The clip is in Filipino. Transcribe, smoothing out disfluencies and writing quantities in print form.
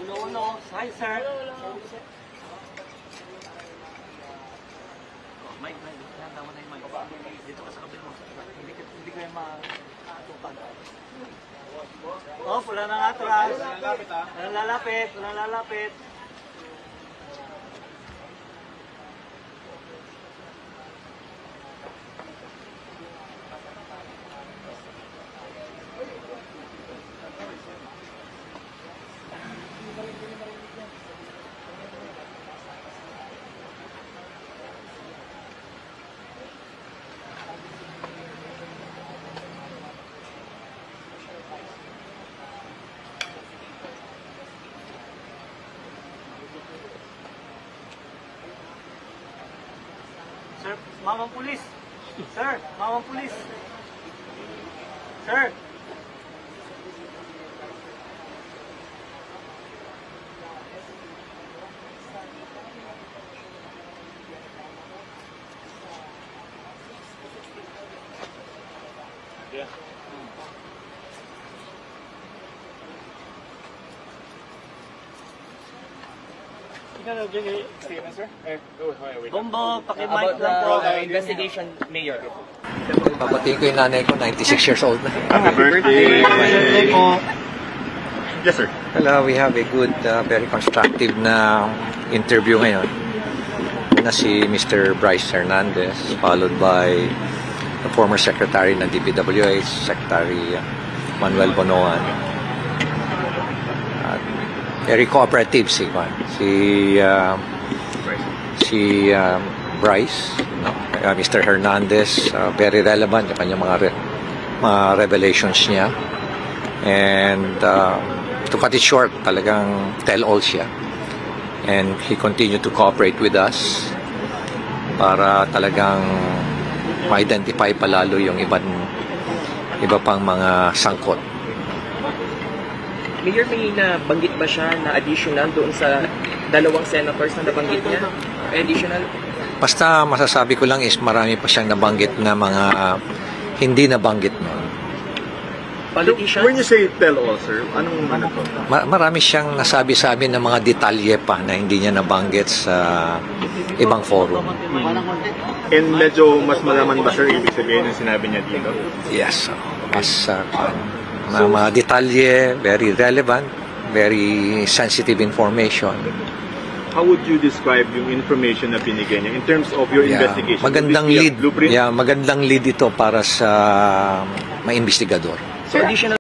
Uno. Hi, sir. Mike. Tama na yung mic. Dito ka sa kabil mo. Hindi ko yung matupag. Oh, wala nang atras. Walang lalapit. Sir, mamang pulis. Sir, mamang pulis. Sir. Yeah. Bombo, paki-mic lang po. Investigation, Mayor. Papatiin ko yung nanay ko, 96 years old na. Happy birthday! Yes, sir. Hello, we have a good, very constructive na interview ngayon. Una si Mr. Bryce Hernandez, followed by the former secretary ng DPWH, Secretary Manuel Bonoan. At very cooperative si Bryce, no? Mr. Hernandez, very relevant yung kanyang mga revelations niya. And to cut it short, talagang tell-all siya. And he continued to cooperate with us para talagang ma-identify palalo yung iba pang mga sangkot. Mayor, may nabanggit ba siya na additional doon sa dalawang senators na nabanggit niya? Additional? Basta masasabi ko lang is marami pa siyang nabanggit na mga hindi nabanggit noon. Politicians? When you say tell-all, sir, anong to? Marami siyang nasabi-sabi ng mga detalye pa na hindi niya nabanggit sa ibang forum. And medyo mas malaman ba, sir, ibig sabihin ng sinabi niya dito? Yes. Mas mga detalye, very relevant, very sensitive information. How would you describe yung information na binigay niya in terms of your investigation? Magandang lead. Magandang lead ito para sa mga investigador. So additional